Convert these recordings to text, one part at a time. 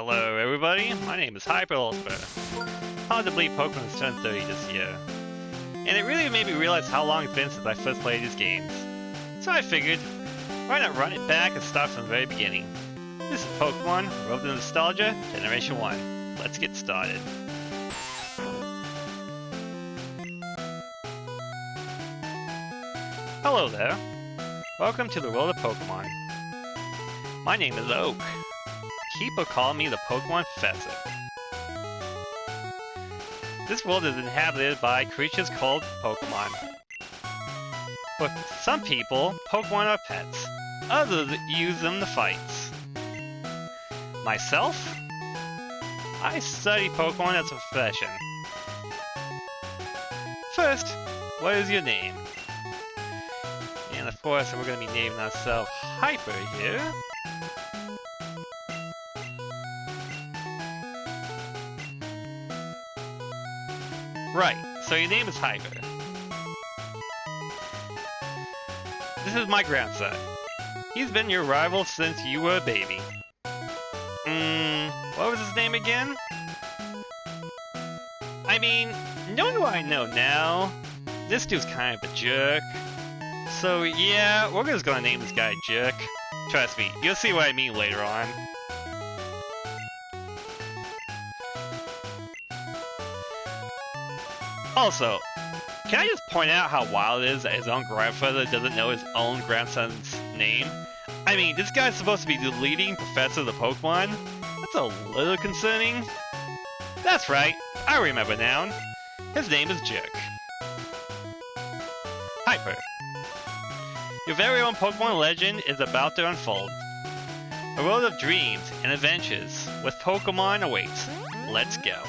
Hello everybody, my name is Hyperultima. Hard to believe Pokemon has turned 30 this year. And it really made me realize how long it's been since I first played these games. So I figured, why not run it back and start from the very beginning? This is Pokemon, Road to Nostalgia, Generation 1. Let's get started. Hello there. Welcome to the world of Pokemon. My name is Oak. People call me the Pokemon Professor. This world is inhabited by creatures called Pokemon. For some people, Pokemon are pets. Others use them to fight. Myself? I study Pokemon as a profession. First, what is your name? And of course, we're going to be naming ourselves Hyper here. Right, so your name is Hyper. This is my grandson. He's been your rival since you were a baby. What was his name again? I mean, knowing what I know now, this dude's kind of a jerk. So yeah, we're just gonna name this guy Jerk. Trust me, you'll see what I mean later on. Also, can I just point out how wild it is that his own grandfather doesn't know his own grandson's name? I mean, this guy's supposed to be the leading professor of the Pokemon? That's a little concerning. That's right, I remember now. His name is Jerk. Hyper. Your very own Pokemon legend is about to unfold. A world of dreams and adventures with Pokemon awaits. Let's go.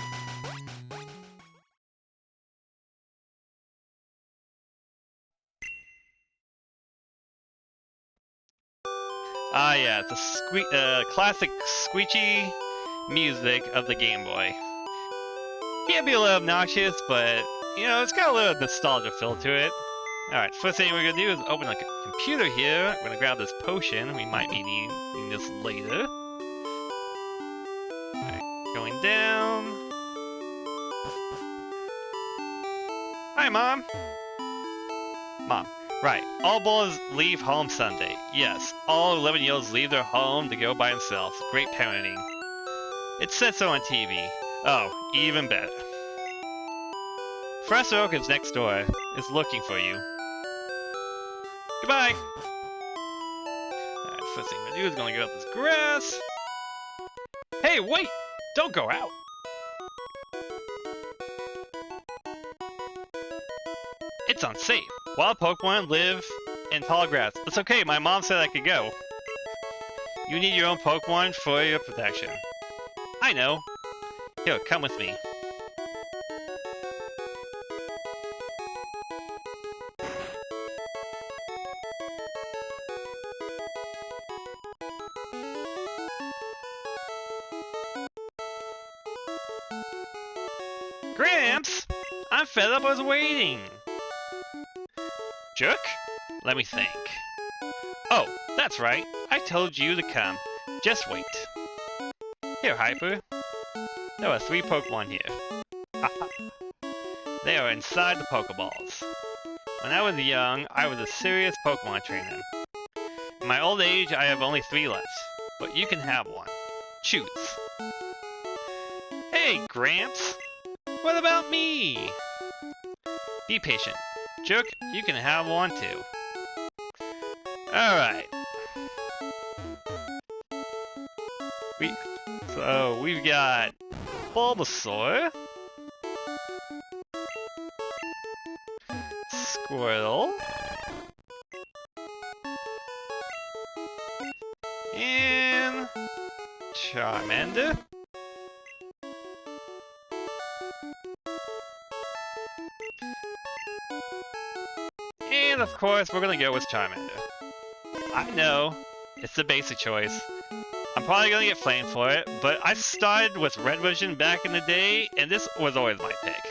Ah yeah, the classic squeaky music of the Game Boy. Can be a little obnoxious, but, you know, it's got a little nostalgia feel to it. Alright, first thing we're gonna do is open a computer here. We're gonna grab this potion. We might be needing this later. Alright, going down. Hi, Mom! Mom. Right, all boys leave home Sunday. Yes, all 11-year-olds leave their home to go by themselves. Great parenting. It said so on TV. Oh, even better. Professor Oak is next door, is looking for you. Goodbye! Alright, first thing I'm gonna do is gonna get up this grass. Hey, wait! Don't go out! It's unsafe. Wild Pokemon live in tall grass. It's okay, my mom said I could go. You need your own Pokemon for your protection. I know. Here, come with me. Gramps! I'm fed up with waiting! Jerk? Let me think. Oh, that's right. I told you to come. Just wait. Here, Hyper. There are 3 Pokemon here. They are inside the Pokeballs. When I was young, I was a serious Pokemon trainer. In my old age, I have only 3 left. But you can have one. Choose. Hey, Gramps! What about me? Be patient. Jerk, you can have one too. Alright. We've got Bulbasaur, Squirtle, and Charmander. And of course, we're gonna go with Charmander. I know, it's the basic choice. I'm probably gonna get flamed for it, but I started with Red Vision back in the day, and this was always my pick.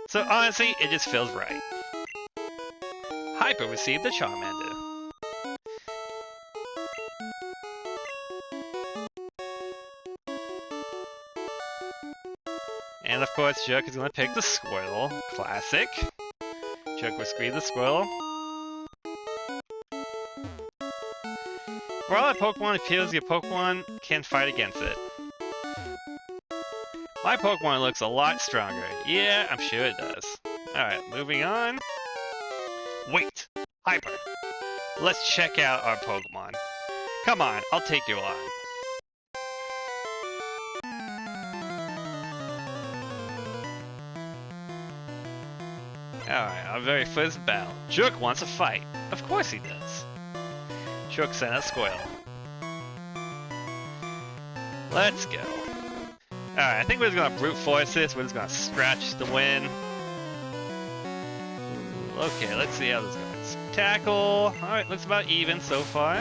So honestly, it just feels right. Hyper received the Charmander. And of course, Jerk is gonna pick the Squirtle. Classic. Jerk will squeeze the Squirtle. For all the Pokemon, it feels your Pokemon can fight against it. My Pokemon looks a lot stronger. Yeah, I'm sure it does. Alright, moving on. Wait! Hyper! Let's check out our Pokemon. Come on, I'll take you on. Alright, our very first battle. Jerk wants a fight. Of course he does. Jerk sent a Squirtle. Let's go. Alright, I think we're just gonna brute force this. We're just gonna scratch the win. Okay, let's see how this goes. Tackle. Alright, looks about even so far.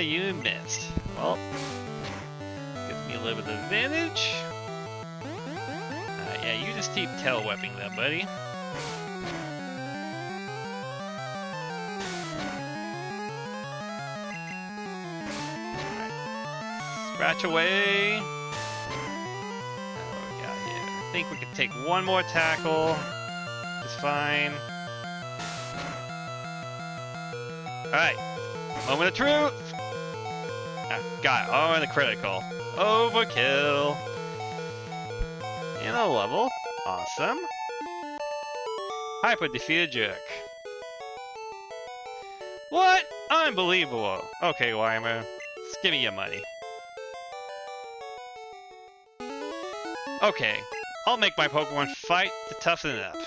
You missed. Well, gives me a little bit of advantage. Yeah, you just keep tail whipping that, buddy. Alright. Scratch away. What we got here? I think we can take one more tackle. It's fine. Alright. Moment of truth! Got it. Oh, and the critical. Overkill. And a level. Awesome. Hyper defeated Jerk. What? Unbelievable. Okay, Weimer. Just give me your money. Okay. I'll make my Pokemon fight to toughen it up.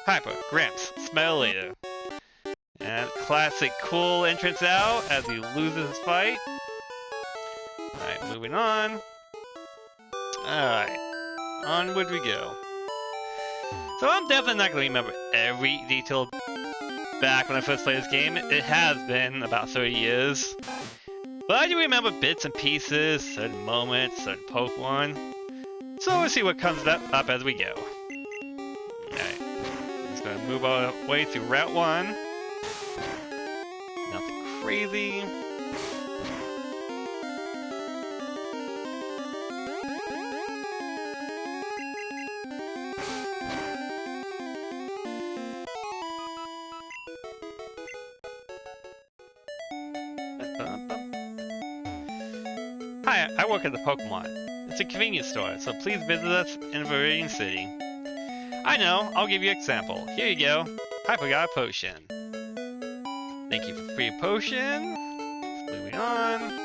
Hyper, Gramps, smell later. And classic cool entrance out as he loses his fight. Alright, moving on. Alright, onward we go. So I'm definitely not going to remember every detail back when I first played this game. It has been about 30 years. But I do remember bits and pieces, certain moments, certain Pokemon. So we'll see what comes up as we go. Alright, just going to move our way through Route 1. Nothing crazy. Hi, I work at the Pokemon. It's a convenience store, so please visit us in Viridian City. I know, I'll give you an example. Here you go. Hyper got a potion. Thank you for free potion. Moving on.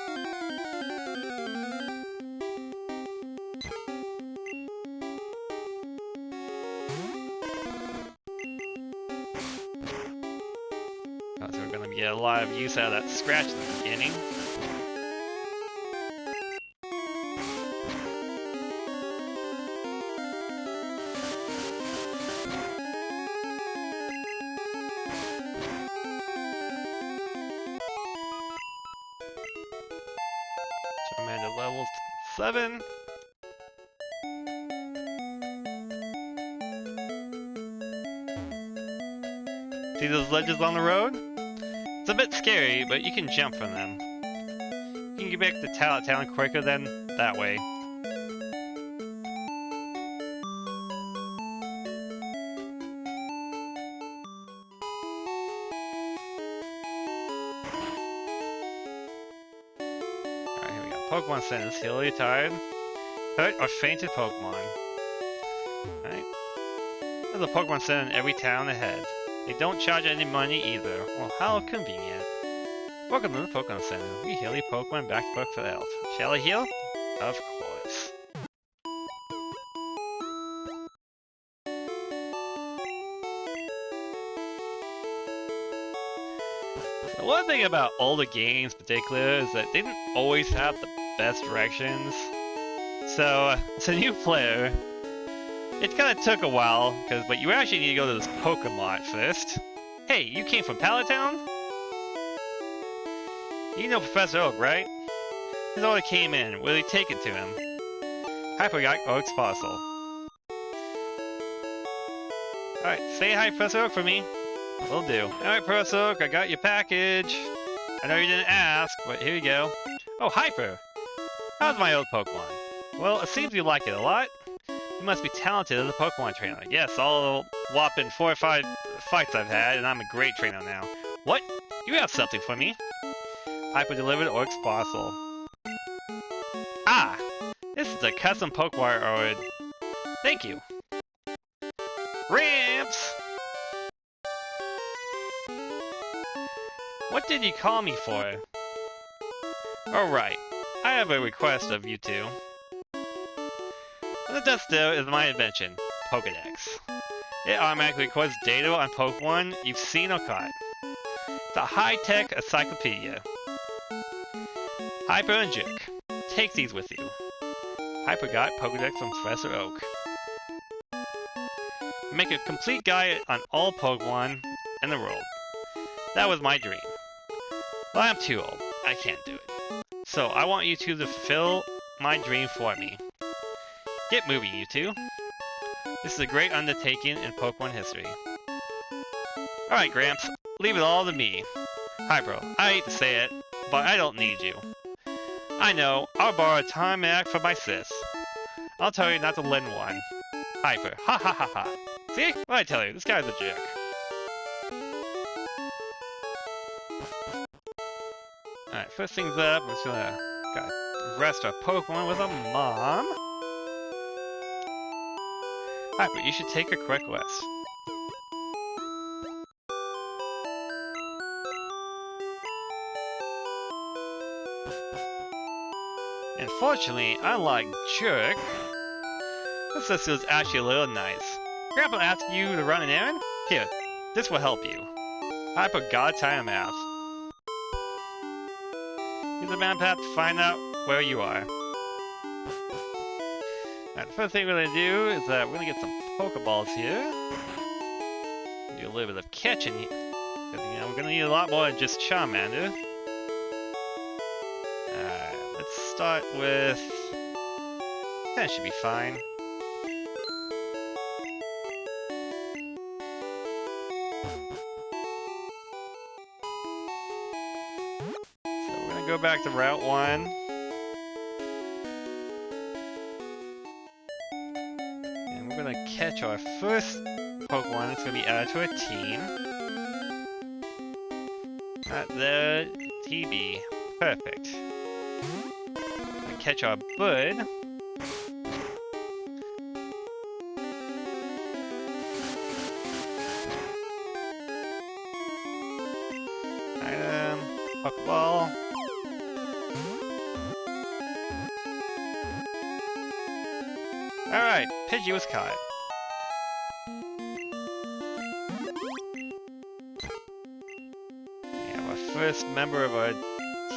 Oh, so we're gonna get a lot of use out of that scratch at the beginning. Charmander level 7. See those ledges on the road? It's a bit scary, but you can jump from them. You can get back to Pallet Town quicker than that way. Alright, here we go. Pokemon Centers. Heal your tired, hurt, or fainted Pokemon. Alright. There's a Pokemon Center in every town ahead. They don't charge any money either. Well, how convenient. Welcome to the Pokemon Center. We heal your Pokemon back to for health. Shall I heal? Of course. The one thing about older games in particular is that they didn't always have the best directions. So, as a new player, it kind of took a while, but you actually need to go to this Pokemon first. Hey, you came from Pallet Town? You know Professor Oak, right? His order came in. Will you take it to him? Hyper got Oak's fossil. Alright, say hi Professor Oak for me. Will do. Alright Professor Oak, I got your package. I know you didn't ask, but here you go. Oh, Hyper! How's my old Pokemon? Well, it seems you like it a lot. You must be talented as a Pokemon trainer. Yes, all the whopping 4 or 5 fights I've had, and I'm a great trainer now. What? You have something for me? Hyper delivered Orc's parcel. Ah! This is a custom Pokemon ordered. Thank you. Ramps! What did you call me for? Alright, I have a request of you two. The Dusto is my invention, Pokedex. It automatically records data on Pokemon you've seen or caught. It's a high-tech encyclopedia. Hyper and Jerk, take these with you. Hyper got Pokedex from Professor Oak. Make a complete guide on all Pokemon in the world. That was my dream. Well, I'm too old. I can't do it. So I want you two to fulfill my dream for me. Get moving, you two. This is a great undertaking in Pokemon history. Alright, Gramps, leave it all to me. Hyper, I hate to say it, but I don't need you. I know, I'll borrow a time act from my sis. I'll tell you not to lend one. Hyper, ha ha ha ha. See? What I tell you, this guy's a jerk. Alright, first things up, we're just gonna rest our Pokemon with a mom. Hyper, you should take a quick rest. Unfortunately, unlike Jerk, this sister is actually a little nice. Grandpa asked you to run an errand? Here, this will help you. Hyper got a time maps. Use the map to find out where you are. Alright, the first thing we're gonna do is that we're gonna get some Pokeballs here. Do a little bit of catching here. Because, you know, we're gonna need a lot more than just Charmander. Alright, let's start with... That should be fine. So we're gonna go back to Route 1. Catch our first Pokemon that's going to be added to our team. At the TB. Perfect. Catch our Bud. Item. Pokeball. Alright, Pidgey was caught. First member of our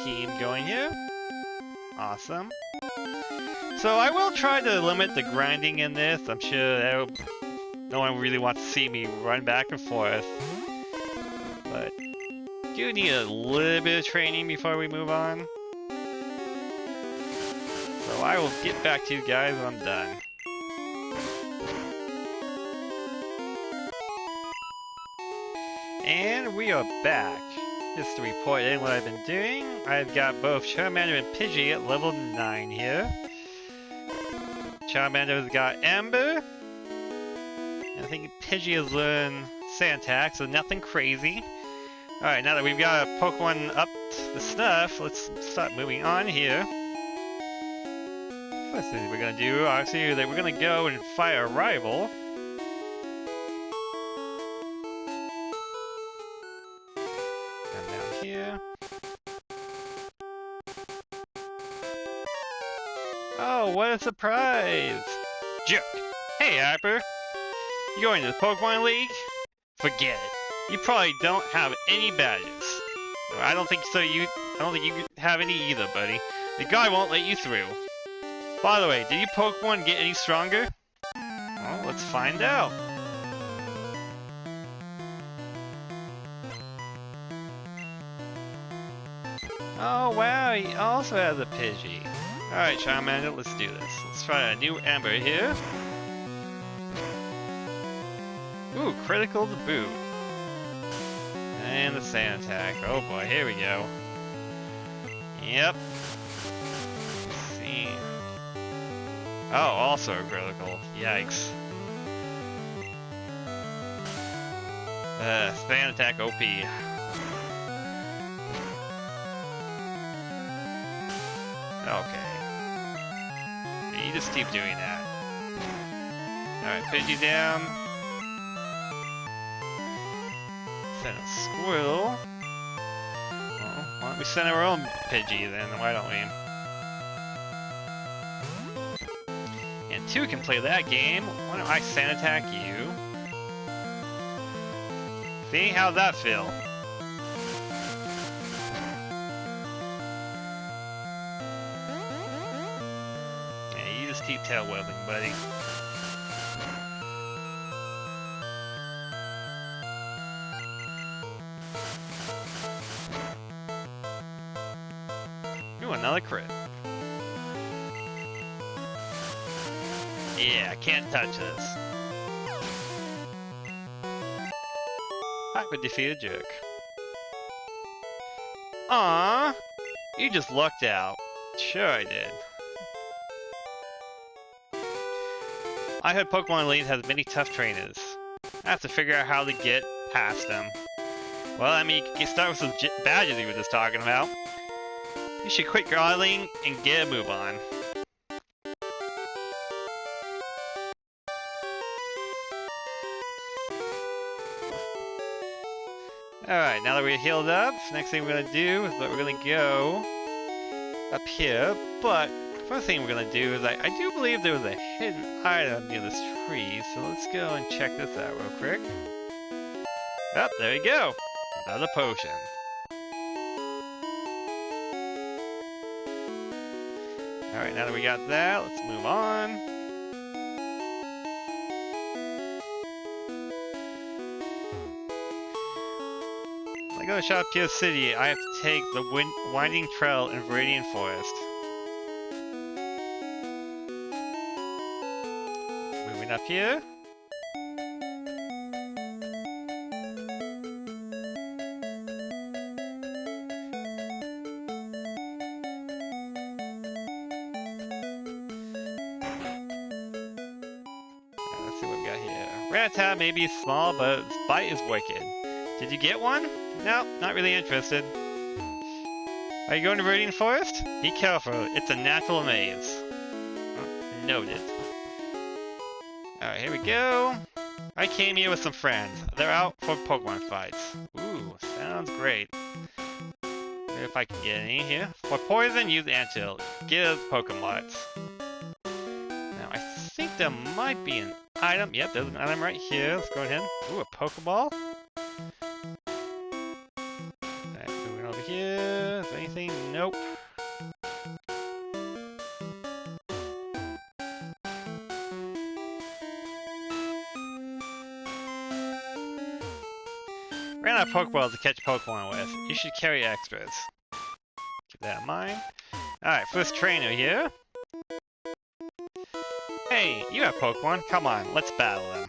team going here. Awesome. So I will try to limit the grinding in this. I'm sure no one really wants to see me run back and forth. But do need a little bit of training before we move on. So I will get back to you guys when I'm done. And we are back. Just to report in what I've been doing, I've got both Charmander and Pidgey at level 9 here. Charmander's got Ember. And I think Pidgey has learned Sand-Attack, so nothing crazy. Alright, now that we've got a Pokemon up to snuff, let's start moving on here. First thing we're gonna do, obviously, is that we're gonna go and fight our rival. Oh, what a surprise! Jerk! Hey, Hyper! You going to the Pokemon League? Forget it. You probably don't have any badges. I don't think so. I don't think you have any either, buddy. The guy won't let you through. By the way, did your Pokemon get any stronger? Well, let's find out. Oh wow, he also has a Pidgey. Alright, Charmander, let's do this. Let's try a new Ember here. Ooh, critical to boot. And the Sand Attack. Oh boy, here we go. Yep. Let's see. Oh, also critical. Yikes. Span attack OP. Okay. Yeah, you just keep doing that. Alright, Pidgey down. Send a squirrel. Well, why don't we send our own Pidgey then? Why don't we? And 2 can play that game. Why don't I sand attack you? See, how's that feel? Yeah, you just keep tail whipping, buddy. Ooh, another crit. Yeah, I can't touch this. Hyper defeated jerk. Aww, you just lucked out. Sure I did. I heard Pokemon Elite has many tough trainers. I have to figure out how to get past them. Well, I mean, you can start with those badges you were just talking about. You should quit groveling and get a move on. Alright, now that we're healed up, next thing we're gonna do is that we're gonna go up here, but first thing we're gonna do is I do believe there was a hidden item near this tree, so let's go and check this out real quick. Oh, there you go! Another potion. Alright, now that we got that, let's move on. When I go to Shopkill City, I have to take the winding trail in Viridian Forest. Moving up here. Let's see what we got here. Rattata may be small, but its bite is wicked. Did you get one? No, not really interested. Are you going to Viridian Forest? Be careful, it's a natural maze. Oh, noted. Alright, here we go. I came here with some friends. They're out for Pokemon fights. Ooh, sounds great. Maybe if I can get any here. For poison, use Antidote. Give Pokemots. Now, I think there might be an item. Yep, there's an item right here. Let's go ahead. Ooh, a Pokeball. Here, is there anything? Nope. Ran out of Pokeballs to catch Pokemon with. You should carry extras. Keep that in mind. Alright, first trainer here. Hey, you have Pokemon. Come on, let's battle them.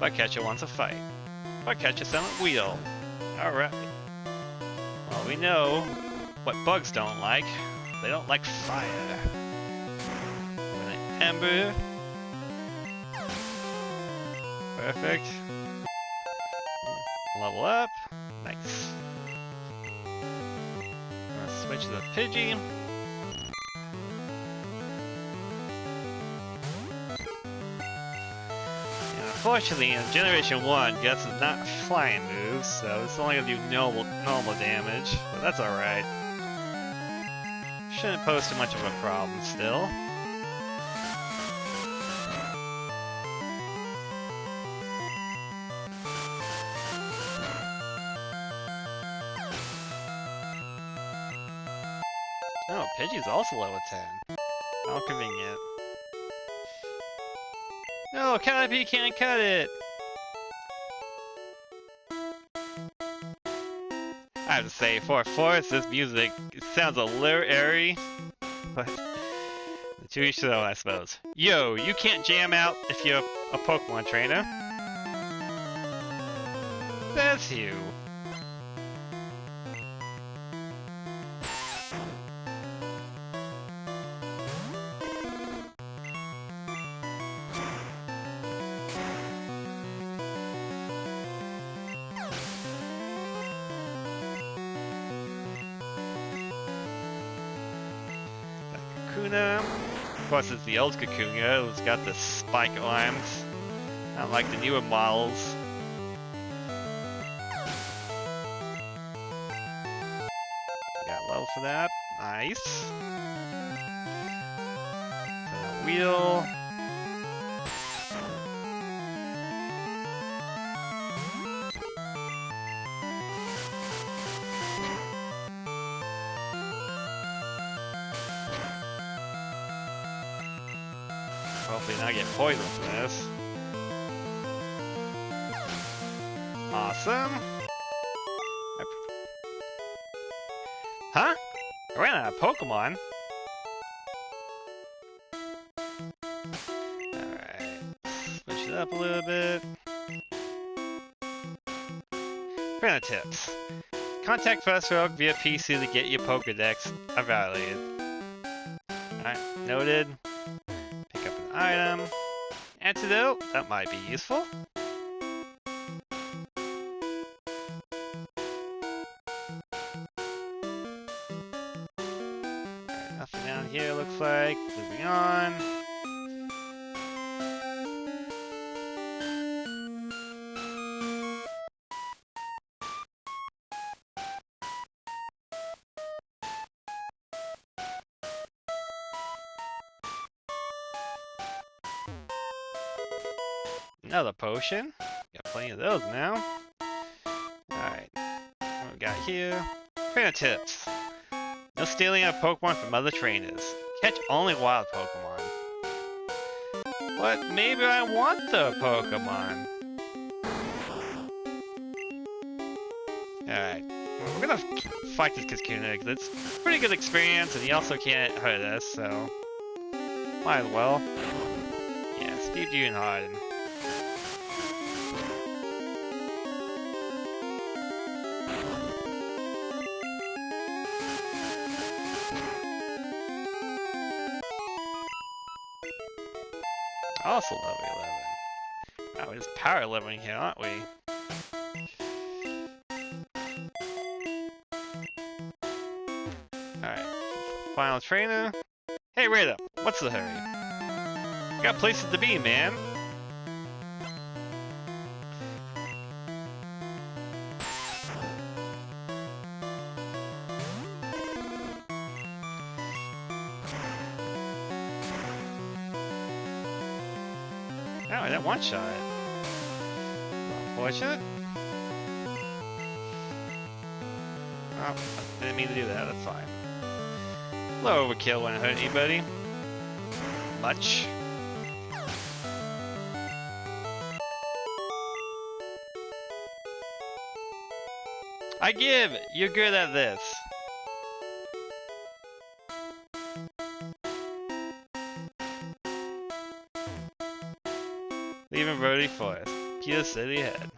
Bugcatcher wants a fight. Bugcatcher Summit Wheel. Alright. Well, we know what bugs don't like. They don't like fire. With an Ember. Perfect. Level up. Nice. I'm gonna switch to the Pidgey. Unfortunately, in Generation 1, Guts is not flying moves, so it's only gonna do normal damage, but that's alright. Shouldn't pose too much of a problem still. Oh, Pidgey's also level 10. How convenient. No, Canopy can't cut it! I have to say, for a forest, this music sounds a little airy, but to each their own, I suppose. Yo, you can't jam out if you're a Pokemon trainer. That's you. Kakuna. Of course, it's the old Kakuna. It's got the spike arms. Not like the newer models. Got level for that. Nice. Wheel. Hopefully not get poisoned from this. Awesome. Huh? I ran out of Pokemon. Alright. Switch it up a little bit. Trainer tips. Contact First Rogue via PC to get your Pokedex evaluated. Alright, noted. Pick up an item. Antidote, that might be useful. Alright, nothing down here looks like. Moving on. Another potion. Got plenty of those now. Alright. What we got here? Trainer tips. No stealing of Pokemon from other trainers. Catch only wild Pokemon. But maybe I want the Pokemon. Alright. Well, we're gonna fight this Kakuna because it's a pretty good experience and he also can't hurt us, so might as well. Yeah, Steve you and Harden. Also level 11. Oh, we're just power leveling here, aren't we? Alright. Final trainer. Hey, Rita, what's the hurry? Got places to be, man. Oh, I didn't one-shot it. Unfortunate. Oh, I didn't mean to do that, that's fine. Low overkill wouldn't hurt anybody. Much. I give! You're good at this. Leaving Rody Forest. Peter City ahead.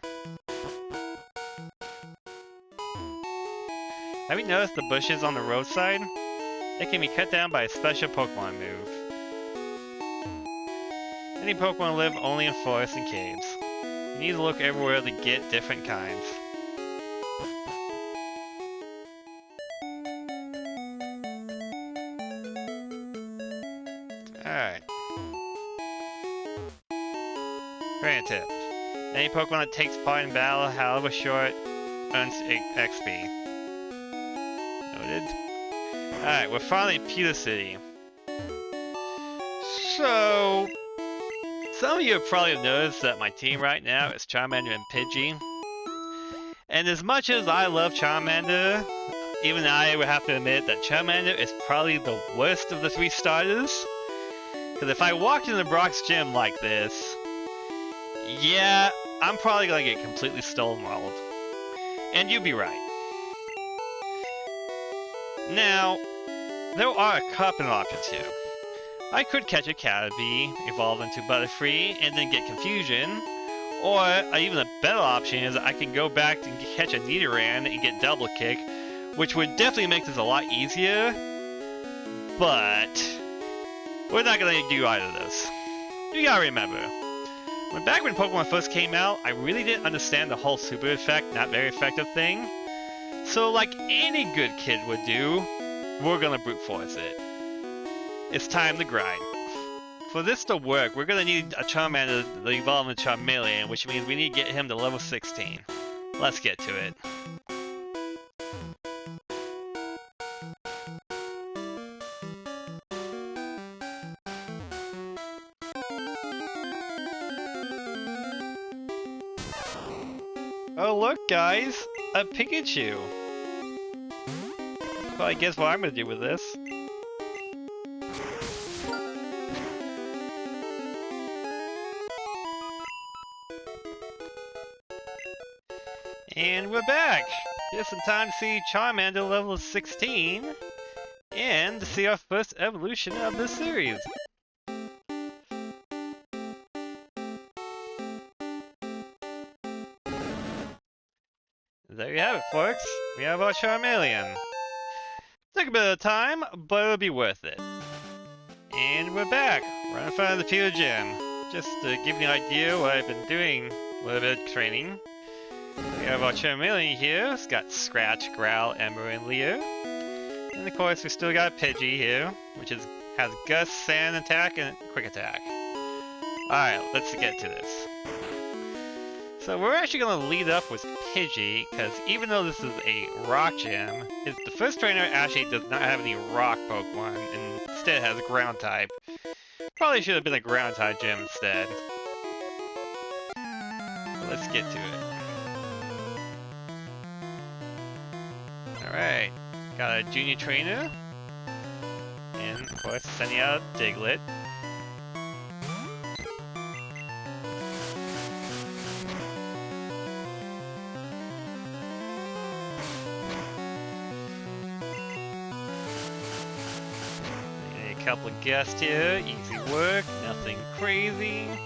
Have you noticed the bushes on the roadside? They can be cut down by a special Pokemon move. Many Pokemon live only in forests and caves. You need to look everywhere to get different kinds. Alright. Trainer tip. Any Pokemon that takes part in battle, however short, earns XP. Noted. Alright, we're finally at Pewter City. So, some of you have probably noticed that my team right now is Charmander and Pidgey. And as much as I love Charmander, even I would have to admit that Charmander is probably the worst of the three starters. Because if I walked into Brock's gym like this, yeah, I'm probably gonna get completely stonewalled. And you'd be right. Now, there are a couple of options here. I could catch a Caterpie, evolve into Butterfree, and then get Confusion. Or, even a better option is I can go back and catch a Nidoran and get Double Kick, which would definitely make this a lot easier. But we're not gonna do either of those. You gotta remember, back when Pokemon first came out, I really didn't understand the whole super effect, not very effective thing. So like any good kid would do, we're gonna brute force it. It's time to grind. For this to work, we're gonna need a Charmander to evolve into Charmeleon, which means we need to get him to level 16. Let's get to it. Oh look guys, a Pikachu! Well, I guess what I'm gonna do with this. And we're back! Just in time to see Charmander level 16, and to see our first evolution of this series. There you have it, folks. We have our Charmeleon. Took a bit of time, but it'll be worth it. And we're back, right in front of the Pewter Gym. Just to give you an idea what I've been doing, a little bit of training. We have our Charmeleon here. It's got Scratch, Growl, Ember, and Leo. And of course, we still got Pidgey here, which has Gust, Sand Attack, and Quick Attack. Alright, let's get to this. So we're actually going to lead up with Pidgey, because even though this is a rock gym, the first trainer actually does not have any rock Pokemon, and instead has a ground type. Probably should have been a ground type gym instead. But let's get to it. Alright, got a junior trainer, and of course sending out Diglett. A couple of guests here, easy work, nothing crazy. And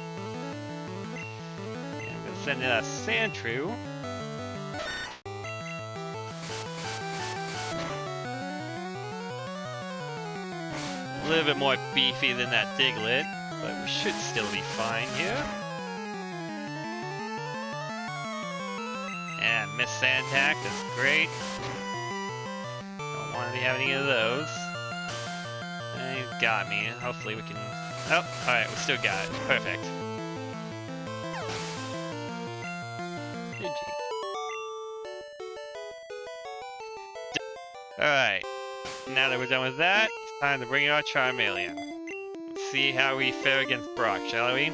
I'm gonna send in a Sandshrew. A little bit more beefy than that Diglett, but we should still be fine here. And Miss Sand Attack, that's great. Don't want to be having any of those. And he's got me. Hopefully we can... Oh, alright, we still got it. Perfect. Alright, now that we're done with that, it's time to bring in our Charmeleon. Let's see how we fare against Brock, shall we?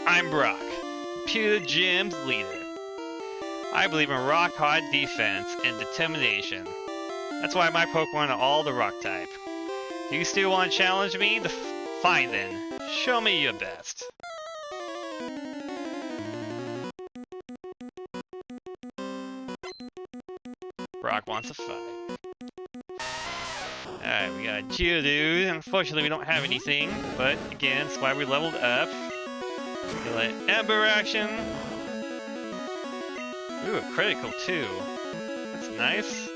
I'm Brock, Pewter Gym's leader. I believe in rock-hard defense and determination. That's why my Pokemon are all the rock type. Do you still want to challenge me? Fine then, show me your best. Brock wants a fight. Alright, we got a Geodude. Unfortunately, we don't have anything, but again, that's why we leveled up. We'll let Ember action. Ooh, a critical too. That's nice.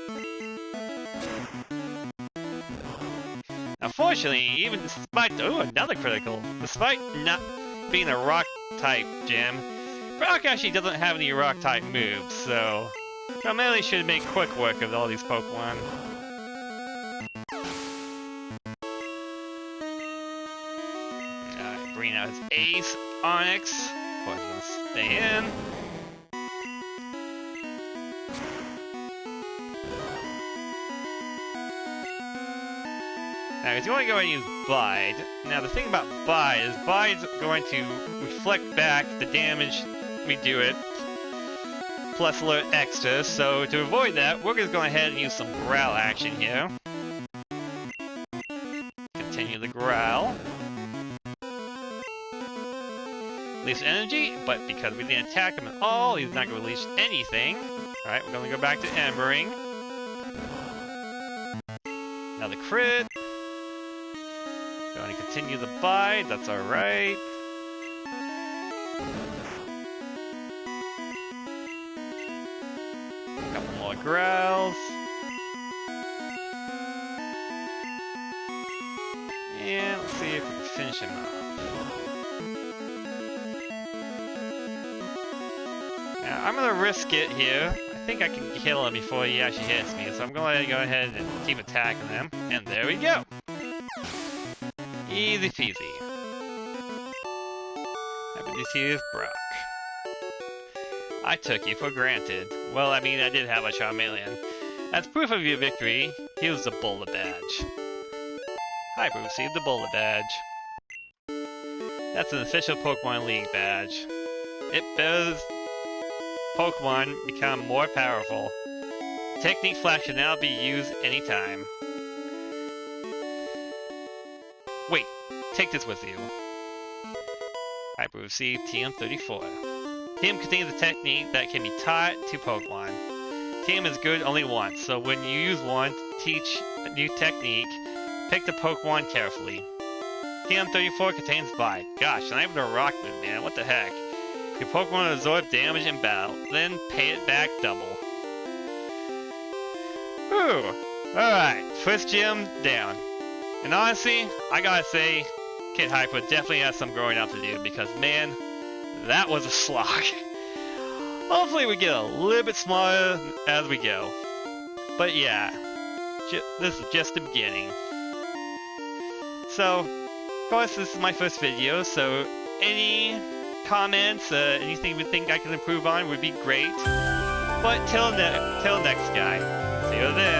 Unfortunately, even despite... Ooh, another critical. Despite not being a rock type gym, Brock actually doesn't have any rock type moves, so... Charmeleon should make quick work of all these Pokemon. Alright, bring out his Ace, Onix. Of course, he's gonna stay in. Now he's going to go and use Bide. Now the thing about Bide is Bide's going to reflect back the damage we do it, plus alert extra, so to avoid that, we're just going ahead and use some Growl action here. Continue the Growl. Release energy, but because we didn't attack him at all, he's not going to release anything. Alright, we're going to go back to Embering. Another crit. Going to continue the Bide, that's alright. More Growls. And let's see if we can finish him off. Now, I'm gonna risk it here. I think I can kill him before he actually hits me, so I'm gonna go ahead and keep attacking him. And there we go! Easy peasy. Happy to see you, Brock. I took you for granted. Well, I mean, I did have a Charmeleon. As proof of your victory, here's the Bullet Badge. Hyper received the Bullet Badge. That's an official Pokemon League badge. It bears Pokemon become more powerful. Technique Flash can now be used anytime. Wait, take this with you. Hyper received TM34. TM contains a technique that can be taught to Pokemon. TM is good only once, so when you use one to teach a new technique, pick the Pokemon carefully. TM34 contains Bite. Gosh, not even a rock move, man. What the heck? Your Pokemon absorb damage in battle, then pay it back double. Whew. Alright, first gym down. And honestly, I gotta say, Kid Hyper definitely has some growing up to do because, man, that was a slog. Hopefully we get a little bit smarter as we go. But yeah, this is just the beginning. So, of course, this is my first video, so any comments, anything you think I can improve on would be great. But till next guy, see you then.